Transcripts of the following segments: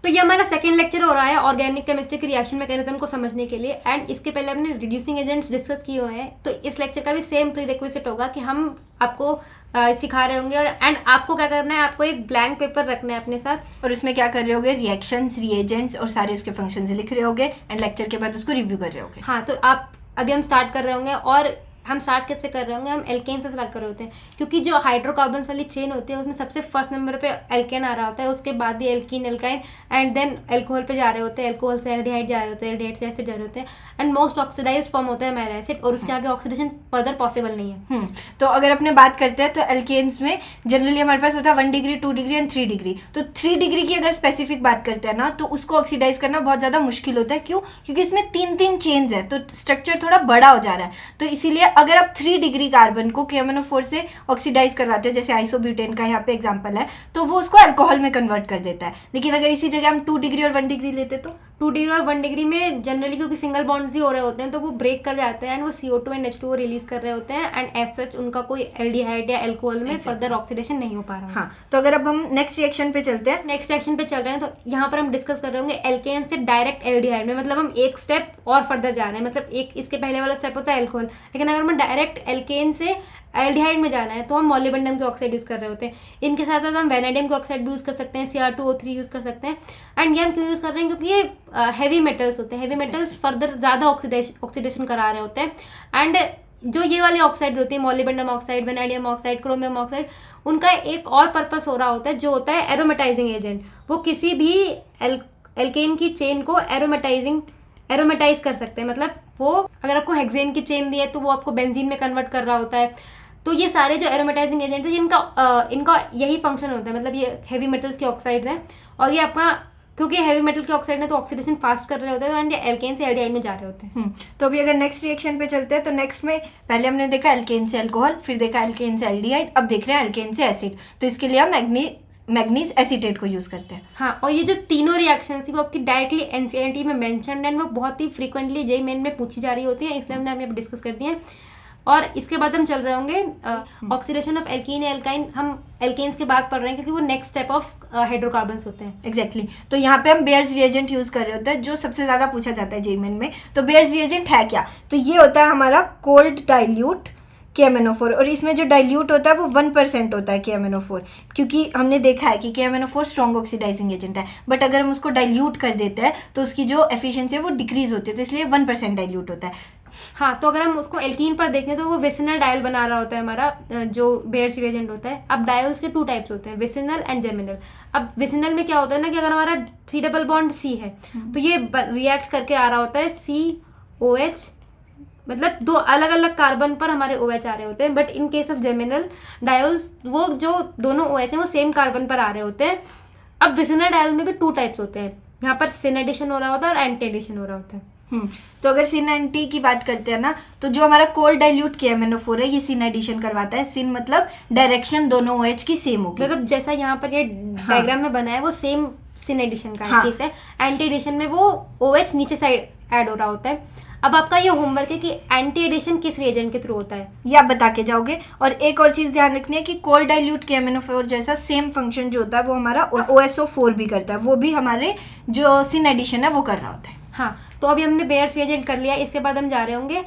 तो ये हमारा सेकंड लेक्चर हो रहा है ऑर्गेनिक केमिस्ट्री की रिएक्शन मैकेनिज्म को समझने के लिए। एंड इसके पहले हमने रिड्यूसिंग एजेंट्स डिस्कस किए हुए हैं, तो इस लेक्चर का भी सेम प्रीरिक्विजिट होगा कि हम आपको सिखा रहे होंगे। और एंड आपको क्या करना है, आपको एक ब्लैंक पेपर रखना है अपने साथ, और उसमें क्या कर रहे होगे, रिएक्शंस, रिएजेंट्स और सारे उसके फंक्शंस लिख रहे होगे एंड लेक्चर के बाद उसको रिव्यू कर रहे होगे। हाँ, तो आप अभी हम स्टार्ट कर रहे होंगे। और हम स्टार्ट कैसे कर रहे होंगे, हम एल्केन से स्टार्ट कर रहे होते हैं, क्योंकि जो हाइड्रोकार्बन्स वाली चेन होती है उसमें सबसे फर्स्ट नंबर पे एल्केन आ रहा होता है, उसके बाद ही alkene, alkyne and then alcohol पे जा रहे होते हैं, एल्कोहल से एल्डिहाइड जा रहे होते हैं, एल्डिहाइड से एसिड जा रहे होते हैं एंड मोस्ट ऑक्सीडाइज फॉर्म होता है हमारा एसिड, और उसके आगे ऑक्सीडेशन फर्दर पॉसिबल नहीं है। तो अगर अपने बात करते हैं तो एल्केन्स में जनरली हमारे पास होता है 1 डिग्री, 2 डिग्री एंड 3 डिग्री। तो 3 डिग्री की अगर स्पेसिफिक बात करते हैं ना, तो उसको ऑक्सीडाइज करना बहुत ज़्यादा मुश्किल होता है। क्यों? क्योंकि इसमें 3 चेन्स है, तो स्ट्रक्चर थोड़ा बड़ा हो जा रहा है। तो इसीलिए अगर आप 3 डिग्री कार्बन को KMnO4 से ऑक्सीडाइज करवाते हैं, जैसे आइसोब्यूटेन का यहाँ पे एग्जांपल है, तो वो उसको अल्कोहल में कन्वर्ट कर देता है। लेकिन अगर इसी जगह हम 2 डिग्री और 1 डिग्री लेते तो 2 डिग्री और 1 डिग्री में जनरली क्योंकि सिंगल बॉन्ड्स ही हो रहे होते हैं, तो वो ब्रेक कर जाते हैं एंड वो CO2 एंड H2O रिलीज कर रहे होते हैं एंड एज सच उनका कोई एल्डिहाइड या एल्कोहल में फर्दर ऑक्सीडेशन नहीं हो पा रहा है। हाँ, तो अगर अब हम नेक्स्ट रिएक्शन पे चलते हैं, नेक्स्ट रिएक्शन पे चल रहे हैं, तो यहाँ पर हम डिस्कस कर रहे होंगे एल्केन से डायरेक्ट एल्डिहाइड में, मतलब हम एक स्टेप और फर्दर जा रहे हैं। मतलब एक इसके पहले वाला स्टेप होता है एल्कोहल, लेकिन अगर हम डायरेक्ट एल्केन से एल्डिहाइड में जाना है तो हम मोलिब्डेनम के ऑक्साइड यूज़ कर रहे होते हैं। इनके साथ साथ हम वैनेडियम के ऑक्साइड भी यूज़ कर सकते हैं, Cr2O3 यूज़ कर सकते हैं। एंड ये हम क्यों यूज़ कर रहे हैं, क्योंकि ये हैवी मेटल्स होते हैं, हैवी मेटल्स फर्दर ज़्यादा ऑक्सीडेशन करा रहे होते हैं। एंड जो ये वाली ऑक्साइड होती है, molybdenum oxide, vanadium oxide, chromium oxide, उनका एक और पर्पस हो रहा होता है जो होता है एरोमेटाइजिंग एजेंट। वो किसी भी एल्केन की चेन को एरोमेटाइज कर सकते हैं। मतलब वो अगर आपको हेक्सेन की चेन दी है तो वो आपको बेंजीन में कन्वर्ट कर रहा होता है। तो ये सारे जो एरोमेटाइजिंग एजेंट है इनका यही फंक्शन होता है। मतलब ये हैवी मेटल्स के ऑक्साइड्स हैं और ये आपका क्योंकि हैवी मेटल के ऑक्साइड है तो ऑक्सीडेशन फास्ट कर रहे होते हैं एंड एल्केन से एल्डिहाइड में जा रहे होते हैं। तो अभी अगर नेक्स्ट रिएक्शन पे चलते हैं तो नेक्स्ट में पहले हमने देखा एल्केन से अल्कोहल, फिर देखा एल्केन से एल्डिहाइड, अब देख रहे हैं एल्केन से एसिड। तो इसके लिए हम मैग्नीज एसीटेट को यूज करते हैं। हाँ, और ये जो तीनों रिएक्शन थी वो आपकी डायरेक्टली NCERT में मेंशन्ड एंड वो बहुत ही फ्रीक्वेंटली JEE मेन में पूछी जा रही होती है, इसलिए हमने अभी डिस्कस कर दिया है। और इसके बाद हम चल रहे होंगे ऑक्सीडेशन ऑफ एल्कीन एल्काइन। हम एल्केन्स के बाद पढ़ रहे हैं क्योंकि वो नेक्स्ट स्टेप ऑफ हाइड्रोकार्बन्स होते हैं। एग्जैक्टली तो यहाँ पे हम बेयर्स रिएजेंट यूज कर रहे होते हैं, जो सबसे ज्यादा पूछा जाता है JEE मेन में। तो बेयर्स रिएजेंट है क्या? तो ये होता है हमारा कोल्ड डाइल्यूट KMnO4, और इसमें जो डाइल्यूट होता है वो 1% होता है KMnO4, क्योंकि हमने देखा है कि KMnO4 स्ट्रॉन्ग ऑक्सीडाइजिंग एजेंट है। बट अगर हम उसको डाइल्यूट कर देते हैं तो उसकी जो एफिशिएंसी है वो डिक्रीज होती है, तो इसलिए 1% डाइल्यूट होता है। हाँ, तो अगर हम उसको एल्कीन पर देखें तो वो विसिनल डायल बना रहा होता है हमारा जो बेयर्स रिएजेंट होता है। अब डायल्स के 2 टाइप्स होते हैं, विसिनल एंड जेमिनल। अब विसिनल में क्या होता है ना कि अगर हमारा 3 डबल बॉन्ड C है तो ये रिएक्ट करके आ रहा होता है COH, मतलब 2 अलग अलग कार्बन पर हमारे OH आ रहे होते हैं। But in case of geminal dials वो जो दोनों OH हैं वो सेम कार्बन पर आ रहे होते हैं। अब विसिनल डायल में भी 2 टाइप्स होते हैं, यहाँ पर सिन एडिशन हो रहा होता है और एंटी एडिशन हो रहा होता है। तो अगर सिन एंटी की बात करते हैं ना, तो जो हमारा कोल्ड डाइल्यूट KMnO4 है ये सिन एडिशन करवाता है। सिन मतलब डायरेक्शन दोनों OH की सेम होगी, मतलब जैसा यहाँ पर ये डायग्राम में बना है वो सेम सिन एडिशन का केस है। एंटी एडिशन में वो OH नीचे साइड ऐड हो रहा होता है। अब आपका ये होमवर्क है कि एंटी एडिशन किस रिएजेंट के थ्रू होता है, ये आप बता के जाओगे। और एक और चीज ध्यान रखनी है कि कोल्ड डाइल्यूट KMnO4 जैसा सेम फंक्शन जो होता है वो हमारा OSO4 भी करता है, वो भी हमारे जो सिन एडिशन है वो कर रहा होता है। हाँ, तो अभी हमने बेयर्स रिएजेंट कर लिया। इसके बाद हम जा रहे होंगे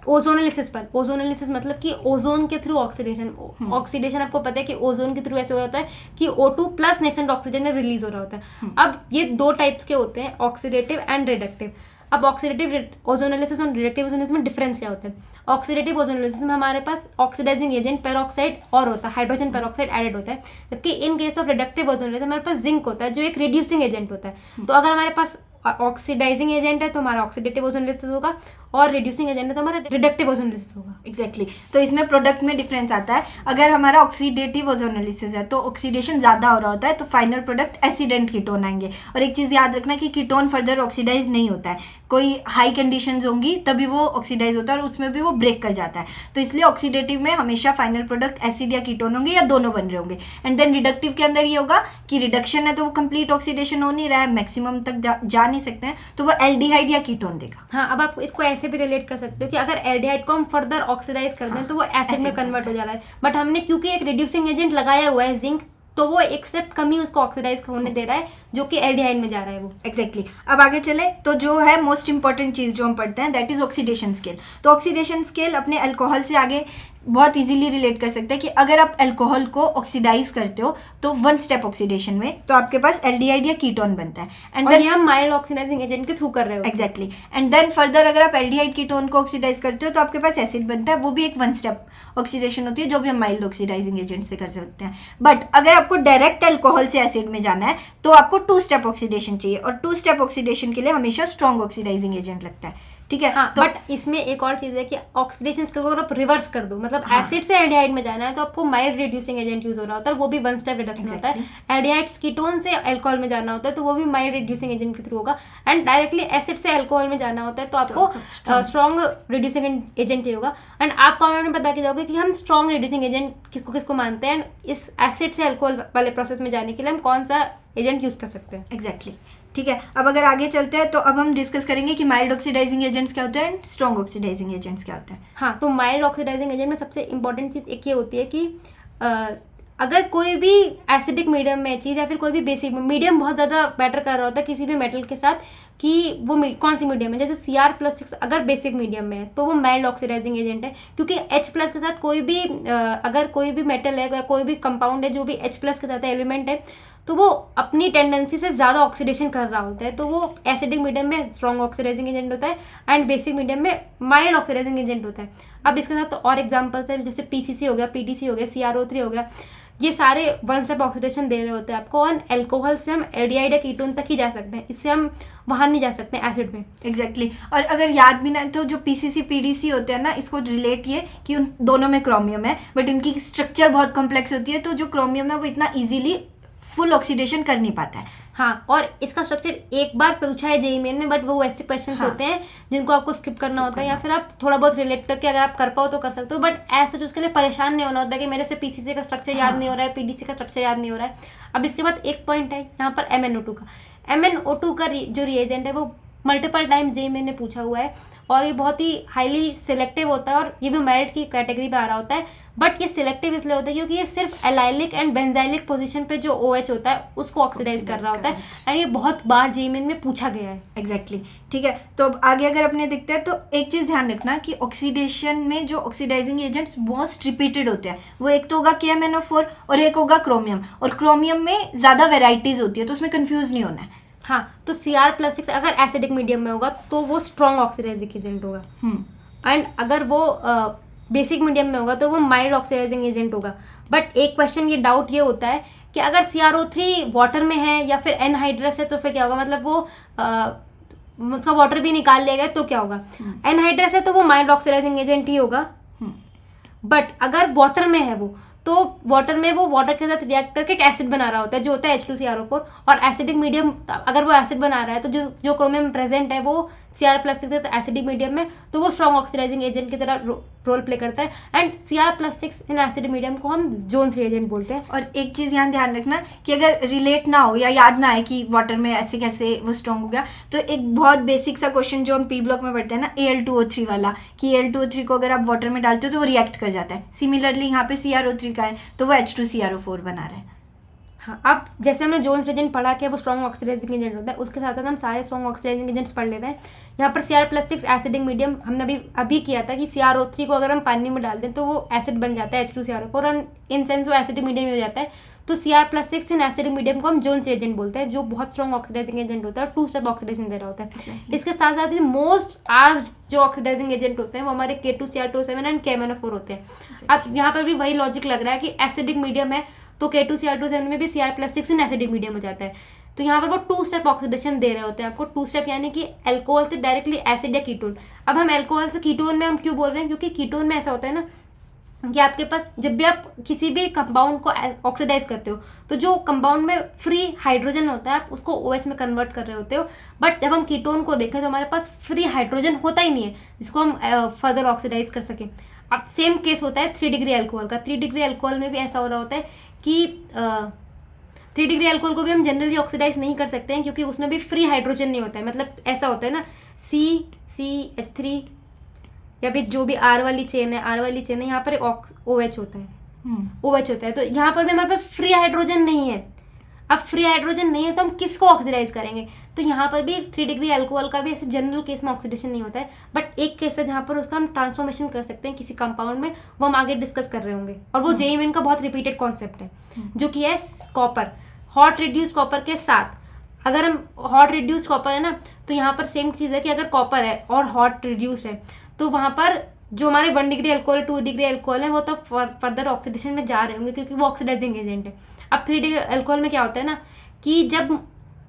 ओजोनलिसिस पर। ओजोनलिसिस मतलब कि ओजोन के थ्रू ऑक्सीडेशन। ऑक्सीडेशन आपको पता है कि ओजोन के थ्रू ऐसे होता है कि O2 प्लस नेसेंट ऑक्सीजन में रिलीज हो रहा होता है। अब ये 2 टाइप्स के होते हैं, ऑक्सीडेटिव एंड रिडक्टिव। अब ऑक्सीडेटिव ओजोनोलिसिस और रिडक्टिव ओजोनोलिसिस में डिफरेंस क्या होता है? ऑक्सीडेटिव ओजोनोलिसिस में हमारे पास ऑक्सीडाइजिंग एजेंट पेरोक्साइड और होता है, हाइड्रोजन पेरोक्साइड एडेड होता है। जबकि in case of reductive ozonolysis हमारे पास जिंक होता है जो एक रिड्यूसिंग एजेंट होता है। तो अगर हमारे पास ऑक्सीडाइजिंग एजेंट है तो हमारा ऑक्सीडेटिव ओजोनोलिसिस होगा, और रिड्यूसिंग एजेंट है तो हमारा रिडक्टिव ओजोनोलिसिस होगा। एग्जैक्टली तो इसमें प्रोडक्ट में डिफरेंस आता है। अगर हमारा ऑक्सीडेटिव ओजोनोलिसिस है तो ऑक्सीडेशन ज़्यादा हो रहा होता है, तो फाइनल प्रोडक्ट एसिडेंट कीटोन आएंगे। और एक चीज़ याद रखना कि कीटोन फर्दर ऑक्सीडाइज नहीं होता है, कोई हाई कंडीशंस होंगी तभी वो ऑक्सीडाइज होता है और उसमें भी वो ब्रेक कर जाता है। तो इसलिए ऑक्सीडेटिव में हमेशा फाइनल प्रोडक्ट एसिड या कीटोन होंगे या दोनों बन रहे होंगे। एंड देन रिडक्टिव के अंदर ये होगा कि रिडक्शन है तो वो कंप्लीट ऑक्सीडेशन हो नहीं रहा है, मैक्सिमम तक जा नहीं सकते हैं, तो वो एल्डिहाइड या कीटोन देगा। हाँ, अब आप इसको ऐसे भी रिलेट कर सकते हो कि अगर एल्डिहाइड को हम फर्दर ऑक्सीडाइज कर दें तो वो एसिड में कन्वर्ट हो जा रहा है। बट हमने क्योंकि एक रिड्यूसिंग एजेंट लगाया हुआ है जिंक, तो वो एक स्टेप कम ही उसको ऑक्सीडाइज होने दे रहा है, जो कि एल्डिहाइड में जा रहा है वो। एग्जैक्टली अब आगे चले तो जो है मोस्ट इंपॉर्टेंट चीज़ जो हम पढ़ते हैं दैट इज ऑक्सीडेशन स्केल। तो ऑक्सीडेशन स्केल अपने अल्कोहल से आगे बहुत इजीली रिलेट कर सकते हैं कि अगर आप अल्कोहल को ऑक्सीडाइज करते हो तो वन स्टेप ऑक्सीडेशन में तो आपके पास एल्डिहाइड या कीटोन बनता है, एंड और ये हम माइल्ड ऑक्सीडाइजिंग एजेंट के थ्रू कर रहे हो। एग्जैक्टली एंड देन फर्दर अगर आप एल्डिहाइड कीटोन को ऑक्सीडाइज करते हो तो आपके पास एसिड बनता है, वो भी एक वन स्टेप ऑक्सीडेशन होती है जो भी हम माइल्ड ऑक्सीडाइजिंग एजेंट से कर सकते हैं। बट अगर आपको डायरेक्ट अल्कोहल से एसिड में जाना है तो आपको टू स्टेप ऑक्सीडेशन चाहिए, और टू स्टेप ऑक्सीडेशन के लिए हमेशा स्ट्रॉन्ग ऑक्सीडाइजिंग एजेंट लगता है, ठीक है। हाँ, तो बट इसमें एक और चीज़ है कि ऑक्सीडेशन स्केल को अगर आप रिवर्स कर दो, मतलब हाँ। एसिड से एल्डिहाइड में जाना है तो आपको माइल्ड रिड्यूसिंग एजेंट यूज हो रहा होता है, वो भी वन स्टेप रिडक्शन होता है। एल्डिहाइड्स कीटोन से अल्कोहल में जाना होता है तो वो भी माइल्ड रिड्यूसिंग एजेंट के थ्रू होगा, एंड डायरेक्टली एसिड से अल्कोहल में जाना होता है तो आपको स्ट्रॉन्ग रिड्यूसिंग एजेंट चाहिए होगा। एंड आप कमेंट में बता के जाओगे कि हम स्ट्रॉन्ग रिड्यूसिंग एजेंट किसको किसको मानते हैं, एंड इस एसिड से अल्कोहल वाले प्रोसेस में जाने के लिए हम कौन सा एजेंट यूज कर सकते हैं। एग्जैक्टली ठीक है। अब अगर आगे चलते हैं तो अब हम डिस्कस करेंगे कि माइल्ड ऑक्सीडाइजिंग एजेंट्स क्या होते हैं एंड स्ट्रॉन्ग ऑक्सीडाइजिंग एजेंट्स क्या होते हैं। हाँ, तो माइल्ड ऑक्सीडाइजिंग एजेंट में सबसे इंपॉर्टेंट चीज़ एक ये होती है कि अगर कोई भी एसिडिक मीडियम में चीज़ या फिर कोई भी बेसिक मीडियम बहुत ज़्यादा मैटर कर रहा होता है किसी भी मेटल के साथ कि वो कौन सी मीडियम है, जैसे Cr+6 अगर बेसिक मीडियम में है तो वो माइल्ड ऑक्सीडाइजिंग एजेंट है, क्योंकि H+ के साथ कोई भी अगर कोई भी मेटल है या कोई भी कंपाउंड है जो भी H+ के साथ एलिमेंट है तो वो अपनी टेंडेंसी से ज़्यादा ऑक्सीडेशन कर रहा होता है, तो वो एसिडिक मीडियम में स्ट्रॉन्ग ऑक्सीडाइजिंग एजेंट होता है एंड बेसिक मीडियम में माइल्ड ऑक्सीडाइजिंग एजेंट होता है। अब इसके साथ तो और एग्जांपल्स है, जैसे PCC हो गया, PTC हो गया, CrO3 हो गया, ये सारे वन स्टेप ऑक्सीडेशन दे रहे होते हैं आपको, और अल्कोहल से हम एल्डिहाइड या कीटोन तक ही जा सकते हैं, इससे हम वहाँ नहीं जा सकते एसिड में। एग्जैक्टली और अगर याद भी ना तो जो PCC PDC होते हैं ना, इसको रिलेट ये कि उन दोनों में क्रोमियम है बट इनकी स्ट्रक्चर बहुत कॉम्प्लेक्स होती है, तो जो क्रोमियम है वो इतना ईजिली फुल ऑक्सीडेशन कर नहीं पाता है। हाँ, और इसका स्ट्रक्चर एक बार पूछा है जेईई मेन में, बट वो ऐसे क्वेश्चंस होते हैं जिनको आपको स्किप करना होता है, या फिर आप थोड़ा बहुत रिलेट करके अगर आप कर पाओ तो कर सकते हो, बट ऐसे जो उसके लिए परेशान नहीं होना होता है कि मेरे से PCC का स्ट्रक्चर याद नहीं हो रहा है, PDC का स्ट्रक्चर याद नहीं हो रहा है। अब इसके बाद एक पॉइंट है यहाँ पर MnO2 का। MnO2 का जो रिएजेंट है वो मल्टीपल टाइम जेईई मेन ने पूछा हुआ है, और ये बहुत ही हाईली सिलेक्टिव होता है, और ये भी माइल्ड की कैटेगरी पे आ रहा होता है, बट ये सिलेक्टिव इसलिए होता है क्योंकि ये सिर्फ एलाइलिक एंड बेंजाइलिक पोजीशन पे जो OH होता है उसको ऑक्सीडाइज कर रहा होता है, एंड ये बहुत बार जेईई मेन में पूछा गया है। एग्जैक्टली ठीक है। तो अब आगे अगर अपने देखते हैं तो एक चीज़ ध्यान रखना कि ऑक्सीडेशन में जो ऑक्सीडाइजिंग एजेंट्स मोस्ट रिपीटेड होते हैं वो एक तो होगा KMnO4 और एक होगा क्रोमियम, और क्रोमियम में ज़्यादा वेराइटीज़ होती है तो उसमें कन्फ्यूज नहीं होना है। हाँ, तो Cr+6 अगर एसिडिक मीडियम में होगा तो वो स्ट्रॉन्ग ऑक्सीडाइजिंग एजेंट होगा, एंड अगर वो बेसिक मीडियम में होगा तो वो माइल्ड ऑक्सीडाइजिंग एजेंट होगा। बट एक क्वेश्चन ये डाउट ये होता है कि अगर CrO3 वाटर में है या फिर एनहाइड्रस है तो फिर क्या होगा, मतलब वो उसका वाटर भी निकाल लेगा तो क्या होगा। एनहाइड्रस है तो वो माइल्ड ऑक्सीडाइजिंग एजेंट ही होगा, बट अगर वाटर में है वो तो वाटर में वो वाटर के साथ रिएक्ट करके एक एसिड बना रहा होता है जो होता है H2CrO4, और एसिडिक मीडियम अगर वो एसिड बना रहा है तो जो क्रोमियम प्रेजेंट है वो Cr+6 के साथ एसिडिक मीडियम में, तो वो स्ट्रॉन्ग ऑक्सीडाइजिंग एजेंट की तरह रोल प्ले करता है, and Cr+6 in acidic medium को हम जोन्स रिएजेंट बोलते हैं। और एक चीज़ यहाँ ध्यान रखना कि अगर रिलेट ना हो या याद ना आए कि वाटर में ऐसे कैसे वो स्ट्रॉन्ग हो गया, तो एक बहुत बेसिक सा क्वेश्चन जो हम P ब्लॉक में पढ़ते हैं ना, Al2O3 वाला, कि Al2O3 को अगर आप वाटर में डालते हो तो वो रिएक्ट कर जाता है। सिमिलरली यहाँ पे CrO3 का है तो वो H2CrO4 बना रहा है। हाँ, अब जैसे हमने जोन्स एजेंट पढ़ा कि वो स्ट्रॉन्ग ऑक्सीडाइजिंग एजेंट होता है, उसके साथ साथ हम सारे स्ट्रॉन्ग ऑक्सीडाइजिंग एजेंट्स पढ़ ले रहे हैं। यहाँ पर Cr+6 एसिडिक मीडियम हमने अभी किया था कि CrO3 को अगर हम पानी में डाल दें तो वो एसिड बन जाता है H2CrO4, और इन सेंस वो एसिडिक मीडियम हो जाता है। तो Cr+6 इन एसिडिक मीडियम को हम जोन्स एजेंट बोलते हैं, जो बहुत स्ट्रॉन्ग ऑक्सीडाइजिंग एजेंट होता है और टू स्टेप ऑक्सीडेशन दे रहा होता है। इसके साथ साथ ही मोस्ट आज जो ऑक्सीडाइजिंग एजेंट होते हैं वो हमारे K2Cr27 एंड KMnO4 होते हैं। अब यहाँ पर भी वही लॉजिक लग रहा है कि एसिडिक मीडियम है तो K2Cr27 में भी Cr+6 इन एसिडिक मीडियम हो जाता है, तो यहाँ पर वो टू स्टेप ऑक्सीडेशन दे रहे होते हैं आपको। टू स्टेप यानी कि अल्कोहल से डायरेक्टली एसिड या कीटोन। अब हम अल्कोहल से कीटोन में हम क्यों बोल रहे हैं, क्योंकि कीटोन में ऐसा होता है ना कि आपके पास जब भी आप किसी भी कंपाउंड को ऑक्सीडाइज करते हो तो जो कंपाउंड में फ्री हाइड्रोजन होता है आप उसको OH में कन्वर्ट कर रहे होते हो, बट जब हम कीटोन को देखें तो हमारे पास फ्री हाइड्रोजन होता ही नहीं है जिसको हम फर्दर ऑक्सीडाइज कर सकें। अब सेम केस होता है 3 डिग्री अल्कोहल का। 3 डिग्री अल्कोहल में भी ऐसा हो रहा होता है कि 3 डिग्री अल्कोहल को भी हम जनरली ऑक्सीडाइज नहीं कर सकते हैं क्योंकि उसमें भी फ्री हाइड्रोजन नहीं होता है। मतलब ऐसा होता है ना CCH3 या भी जो भी R वाली चेन है, यहाँ पर एक OH होता है। OH होता है। तो यहाँ पर भी हमारे पास फ्री हाइड्रोजन नहीं है। अब फ्री हाइड्रोजन नहीं है तो हम किसको ऑक्सीडाइज करेंगे? तो यहाँ पर भी 3 डिग्री अल्कोहल का भी ऐसे जनरल केस में ऑक्सीडेशन नहीं होता है, बट एक केस है जहाँ पर उसका हम ट्रांसफॉर्मेशन कर सकते हैं किसी कंपाउंड में, वो हम आगे डिस्कस कर रहे होंगे। और वो जेईई मेन का बहुत रिपीटेड कॉन्सेप्ट है, जो कि है कॉपर, हॉट रिड्यूस कॉपर के साथ। अगर हम हॉट रिड्यूस कॉपर है ना, तो यहाँ पर सेम चीज़ है कि अगर कॉपर है और हॉट रिड्यूस्ड है तो वहाँ पर जो हमारे 1 डिग्री अल्कोहल 2 डिग्री अल्कोहल है वो तो फर्दर ऑक्सीडेशन में जा रहे होंगे क्योंकि वो ऑक्सीडाइजिंग एजेंट है। अब 3 डिग्री अल्कोहल में क्या होता है ना कि जब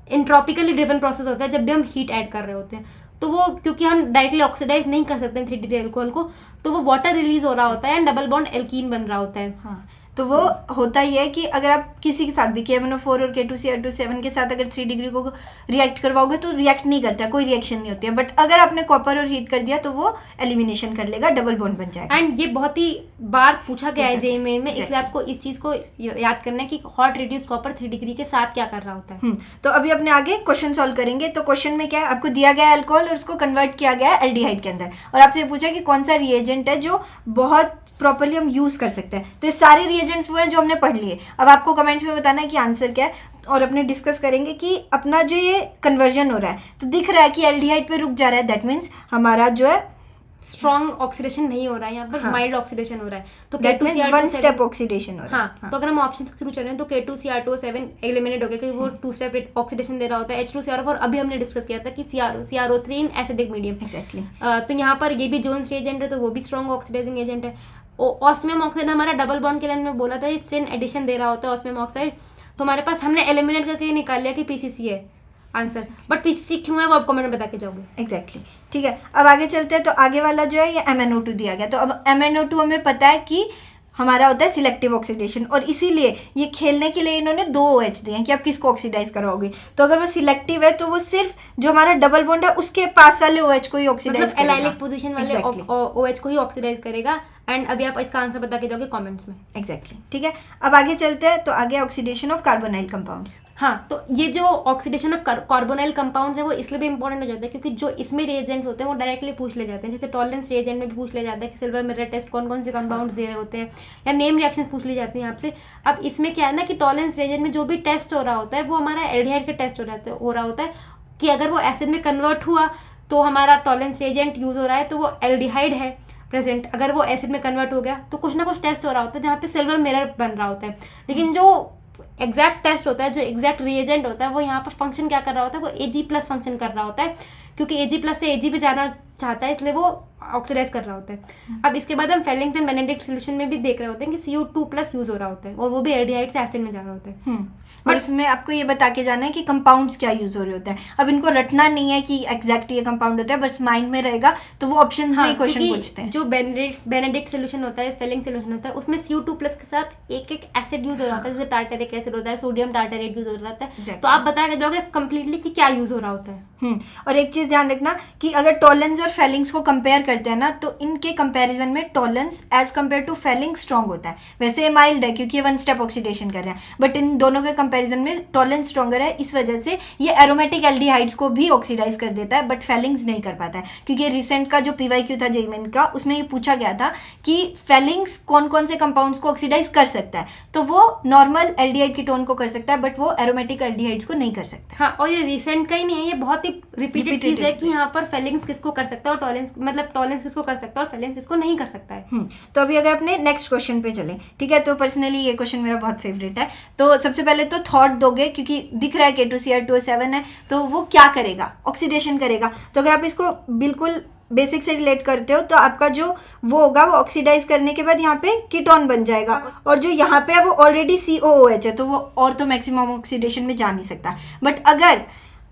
एंट्रोपिकली ड्रिवन प्रोसेस होता है, जब भी हम हीट ऐड कर रहे होते हैं तो वो क्योंकि हम डायरेक्टली ऑक्सीडाइज नहीं कर सकते 3 डिग्री अल्कोहल को, तो वो वाटर रिलीज हो रहा होता है एंड डबल बॉन्ड एल्कीन बन रहा होता है। हाँ, तो वो होता ही है कि अगर आप किसी के साथ भी KMnO4 और K2Cr27 के साथ अगर 3 डिग्री को रिएक्ट करवाओगे तो रिएक्ट नहीं करता, कोई रिएक्शन नहीं होती है। बट अगर आपने कॉपर और हीट कर दिया तो वो एलिमिनेशन कर लेगा, डबल बॉन्ड बन जाएगा। एंड ये बहुत ही बार पूछा गया है जेईई मेन में, इसलिए आपको इस चीज को याद करना है कि हॉट रिड्यूस कॉपर 3 डिग्री के साथ क्या कर रहा होता है। तो अभी अपने आगे क्वेश्चन सॉल्व करेंगे। तो क्वेश्चन में क्या है, आपको दिया गया है अल्कोहल और उसको कन्वर्ट किया गया है एल्डिहाइड के अंदर, और आपसे पूछा कि कौन सा रिएजेंट है जो बहुत प्रॉपर्ली हम यूज कर सकते हैं। तो ये सारे रिएजेंट्स वो हैं जो हमने पढ़ लिए। अब आपको कमेंट्स में बताना है कि आंसर क्या है, और अपने डिस्कस करेंगे कि अपना जो ये कन्वर्जन हो रहा है, तो दिख रहा है कि एल्डिहाइड पे रुक जा रहा है, दैट मीन्स हमारा जो है स्ट्रॉन्ग ऑक्सीडेशन नहीं हो रहा है, यहाँ पर माइल्ड ऑक्सीडेशन हो रहा है। तो वन स्टेप ऑक्सीडेशन हो रहा है। हाँ, तो अगर हम ऑप्शन के थ्रू चलें तो K2Cr27 एलिमिनेट हो गया क्योंकि वो 2 स्टेप ऑक्सीडेशन दे रहा होता है। H2CR4 अभी हमने डिस्कस किया था कि CrO3 in acidic medium. Exactly. तो यहाँ पर ये भी जोन्स रिएजेंट है, तो वो भी स्ट्रॉन्ग ऑक्सीडाइजिंग एजेंट है। ऑस्मियम ऑक्साइड हमारा डबल बॉन्ड के लाइन में बोला था, इससे एडिशन दे रहा होता है ऑस्मियम ऑक्साइड। तो हमारे पास हमने एलिमिनेट करके निकाल लिया कि PCC है आंसर, बट PCC क्यों है वो आप कमेंट में बता के जाओगे। एग्जैक्टली, ठीक है। अब आगे चलते हैं। तो आगे वाला जो है ये MnO2 दिया गया। तो अब MnO2 हमें पता है कि हमारा होता है सिलेक्टिव ऑक्सीडेशन, और इसीलिए ये खेलने के लिए इन्होंने 2 OH दिए हैं कि आप किसको ऑक्सीडाइज करवाओगे। तो अगर वो सिलेक्टिव है तो वो सिर्फ जो हमारा डबल बॉन्ड है उसके पास वाले OH को ही ऑक्सीडाइज मतलब एलाइलिक पोजीशन वाले OH को ही ऑक्सीडाइज करेगा। एंड अभी आप इसका आंसर बता के जाओगे कमेंट्स में। एग्जैक्टली, ठीक है। अब आगे चलते हैं। तो आगे ऑक्सीडेशन ऑफ कार्बोनाइल कंपाउंड्स। हाँ, तो ये जो ऑक्सीडेशन ऑफ कार्बोनाइल कंपाउंड्स है वो इसलिए भी इंपॉर्टेंट हो जाता है क्योंकि जो इसमें रिएजेंट्स होते हैं वो डायरेक्टली पूछ ले जाते हैं। जैसे टॉलरेंस रिएजेंट में भी पूछ ले जाता है कि सिल्वर मिरर टेस्ट कौन कौन से कंपाउंड्स दे रहे होते हैं, या नेम रिएक्शंस पूछ ली जाती हैं आपसे। अब इसमें क्या है ना कि टॉलरेंस रिएजेंट में जो भी टेस्ट हो रहा होता है वो हमारा एल्डिहाइड का टेस्ट हो रहा होता है कि अगर वो एसिड में कन्वर्ट हुआ तो हमारा टॉलरेंस रिएजेंट यूज हो रहा है तो वो एल्डिहाइड है प्रेजेंट। अगर वो एसिड में कन्वर्ट हो गया तो कुछ ना कुछ टेस्ट हो रहा होता है जहाँ पे सिल्वर मिरर बन रहा होता है। लेकिन जो एग्जैक्ट टेस्ट होता है, जो एग्जैक्ट रिएजेंट होता है, वो यहाँ पर फंक्शन क्या कर रहा होता है, वो Ag+ फंक्शन कर रहा होता है क्योंकि Ag+ से Ag पे जाना चाहता है, इसलिए वो ऑक्सीडाइज कर रहा होता है। अब इसके बाद हम फेलिंगटन बेनेडिक्ट सोल्यूशन में भी देख रहे होते हैं कि CO2+ यूज हो रहा होता है और वो भी एल्डिहाइड से एसिड में जा रहा होता है। और उसमें आपको ये बता के जाना है कि कंपाउंड्स क्या यूज हो रहे होते हैं। अब इनको रटना नहीं है कि एग्जैक्ट ये कंपाउंड होता है, बस माइंड में रहेगा तो वो ऑप्शंस में ही क्वेश्चन पूछते हैं। जो बेनेडिक्ट सोल्यूशन होता है, स्पेलिंग सोल्यूशन होता है, उसमें CO2+ के साथ एक एसिड यूज हो रहा होता है, जैसे टार्टरिक एसिड होता है, सोडियम टार्टरेट यूज हो रहा होता है। तो आप बता के जाओगे कंप्लीटली कि क्या यूज हो रहा होता है। और एक चीज ध्यान रखना कि अगर टॉलेंस और फेलिंग्स को कंपेयर करते हैं ना, तो इनके कंपैरिजन में tolerance as compare to feeling strong होता है। वैसे ये माइल्ड है क्योंकि ये 1 स्टेप ऑक्सीडेशन कर रहे हैं, बट इन दोनों के कंपैरिजन में टॉलेंस स्ट्रॉन्गर है। इस वजह से ये एरोमेटिक एल्डिहाइड्स को भी ऑक्सीडाइज कर देता है, बट फेलिंग्स नहीं कर पाता है। क्योंकि रिसेंट का जो PYQ था जेईई मेन का, उसमें ये पूछा गया था कि फेलिंग्स कौन कौन से कंपाउंड्स को ऑक्सीडाइज कर सकता है, तो वो नॉर्मल एल्डिहाइड कीटोन को कर सकता है, बट वो एरोमेटिक एल्डिहाइड्स को नहीं कर सकता। हाँ, और ये रिसेंट का ही नहीं है, ये बहुत ही रिपीटेड चीज है कि यहाँ पर फेलिंग्स किसको कर सकता है और टॉलेंस किसको कर सकता है और फेलिंग्स किसको नहीं कर सकता है। तो अभी अगर अपने नेक्स्ट क्वेश्चन पे चलें, ठीक है। तो पर्सनली ये क्वेश्चन मेरा बहुत फेवरेट है। तो सबसे पहले तो थॉट दोगे क्योंकि दिख रहा है K2Cr27 है, तो वो क्या करेगा, ऑक्सीडेशन करेगा। तो अगर आप इसको बिल्कुल बेसिक से रिलेट करते हो तो आपका जो वो होगा, वो ऑक्सीडाइज करने के बाद यहाँ पे कीटोन बन जाएगा, और जो यहाँ पे है वो ऑलरेडी COOH है, तो वो और तो मैक्सिमम ऑक्सीडेशन में जा नहीं सकता। बट अगर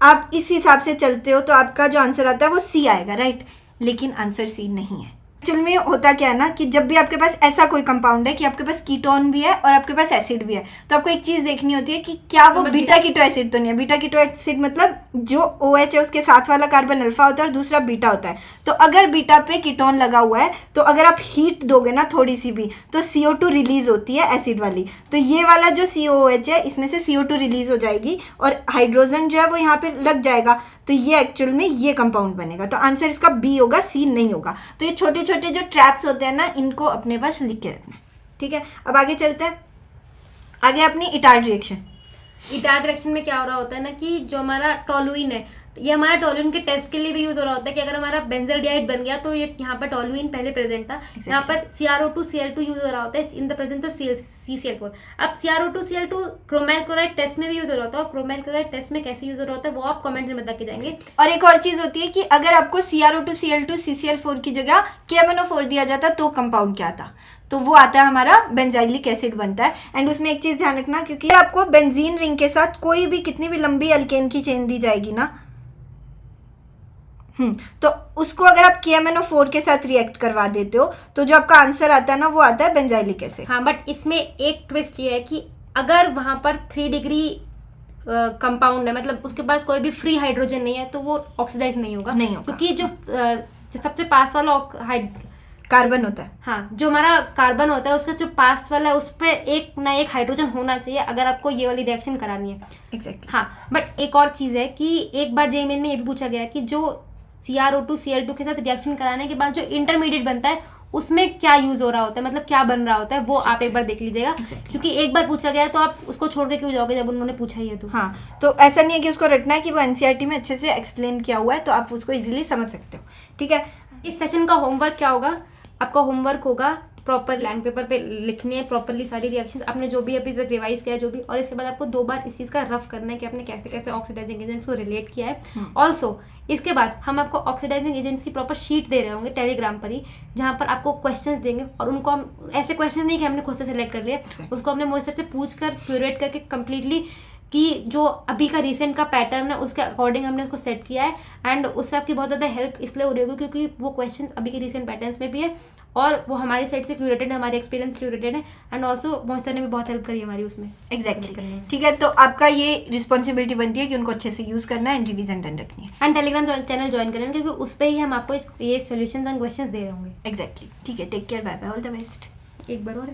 आप इस हिसाब से चलते हो तो आपका जो आंसर आता है वो C आएगा, राइट। लेकिन आंसर C नहीं है। एक्चुअल में होता क्या है ना कि जब भी आपके पास ऐसा कोई कंपाउंड है कि आपके पास कीटोन भी है और आपके पास एसिड भी है, तो आपको एक चीज देखनी होती है कि क्या वो बीटा कीटो एसिड तो नहीं है। बीटा कीटो एसिड मतलब जो OH है उसके साथ वाला कार्बन अल्फा होता है और दूसरा बीटा होता है। तो अगर बीटा पे कीटोन लगा हुआ है तो अगर आप हीट दोगे ना थोड़ी सी भी, तो CO2 रिलीज होती है एसिड वाली। तो ये वाला जो COOH है इसमें से CO2 रिलीज हो जाएगी और हाइड्रोजन जो है वो यहाँ पे लग जाएगा, तो ये एक्चुअल में ये कंपाउंड बनेगा। तो आंसर इसका B होगा, C नहीं होगा। तो ये छोटे छोटे जो ट्रैप्स होते हैं ना, इनको अपने पास लिख के रखना है, ठीक है, अब आगे चलते हैं। आगे अपनी इटार्ड रिएक्शन। इटार्ड रिएक्शन में क्या हो रहा होता है ना कि जो हमारा टोलुइन है, ये हमारा टोलुइन के टेस्ट के लिए भी यूज हो रहा होता है कि अगर हमारा बेंजल्डिहाइड बन गया तो ये यहाँ पर टोलुइन पहले प्रेजेंट था, यहाँ पर CrO2Cl2 यूज हो रहा होता है in the presence of CCl4। अब CrO2Cl2 क्रोमाइल क्लोराइड टेस्ट में भी यूज हो रहा होता है, और क्रोमाइल क्लोराइड टेस्ट में कैसे यूज हो रहा होता है वो आप कमेंट में बता के जाएंगे। और एक और चीज होती है कि अगर आपको CrO2Cl2 CCl4 की जगह KMnO4 दिया जाता तो कंपाउंड क्या आता, तो वो आता है हमारा बेंजाइलिक एसिड बनता है। एंड उसमें एक चीज ध्यान रखना, क्योंकि आपको बेंजीन रिंग के साथ कोई भी कितनी भी लंबी अल्केन की चेन दी जाएगी ना, तो उसको अगर आप KMnO4 के साथ रिएक्ट करवा देते हो तो जो आपका आंसर आता है ना वो आता है बेंजाइलिक एसिड। हाँ, बट इसमें एक ट्विस्ट ये है कि अगर वहां पर 3 डिग्री कंपाउंड है, मतलब उसके पास कोई भी फ्री हाइड्रोजन नहीं है, तो वो ऑक्सीडाइज नहीं होगा, क्योंकि जो सबसे पास वाला कार्बन होता है, हाँ, जो हमारा कार्बन होता है उसका जो पास वाला है उस पर एक ना एक हाइड्रोजन होना चाहिए अगर आपको ये वाली रिएक्शन करानी है। एग्जैक्टली। हाँ, बट एक और चीज़ है कि एक बार JEE में ये भी पूछा गया है कि जो CrO2Cl2 के साथ रिएक्शन कराने के बाद जो इंटरमीडिएट बनता है उसमें क्या यूज हो रहा होता है, मतलब क्या बन रहा होता है, वो आप एक बार देख लीजिएगा। क्योंकि एक बार पूछा गया है तो आप उसको छोड़ के क्यों जाओगे जब उन्होंने पूछा ही है तो। हाँ, तो ऐसा नहीं है कि उसको रटना है कि वो NCERT में अच्छे से एक्सप्लेन किया हुआ है, तो आप उसको इजीली समझ सकते हो। ठीक है, इस सेशन का होमवर्क क्या होगा, आपका होमवर्क होगा प्रॉपर लैंग पेपर पे लिखनी है प्रॉपरली सारी रिएक्शंस आपने जो भी अभी तक रिवाइज किया है जो भी, और इसके बाद आपको 2 बार इस चीज़ का रफ करना है कि आपने कैसे कैसे ऑक्सीडाइजिंग एजेंट्स को रिलेट किया है। ऑल्सो इसके बाद हम आपको ऑक्सीडाइजिंग एजेंट्स की प्रॉपर शीट दे रहे होंगे टेलीग्राम पर ही, जहाँ पर आपको क्वेश्चंस देंगे, और उनको हम ऐसे क्वेश्चन नहीं कि हमने खुद से सिलेक्ट कर लिया, उसको हमने मोइस्चर से पूछ कर क्यूरेट करके कम्प्लीटली कि जो अभी का रिसेंट का पैटर्न है उसके अकॉर्डिंग हमने उसको सेट किया है। एंड उससे आपकी बहुत ज़्यादा हेल्प इसलिए हो रही होगी क्योंकि वो क्वेश्चंस अभी के रिसेंट पैटर्न्स में भी है और वो हमारी साइड से क्यूरेटेड है, हमारे एक्सपीरियंस क्यूरेटेड है, एंड ऑल्सो मोइस्चर ने भी बहुत हेल्प करी हमारी उसमें। एग्जैक्टली। ठीक है, तो आपका ये रिस्पॉन्सिबिलिटी बनती है कि उनको अच्छे से यूज़ करना है एंड रिविजन डन रखनी है। एंड टेलीग्राम चैनल ज्वाइन करें क्योंकि उस पर ही हम आपको ये सोल्यूशंस एंड क्वेश्चंस दे रहे होंगे। एग्जैक्टली। ठीक है, take care, bye bye, all the best. एक बार और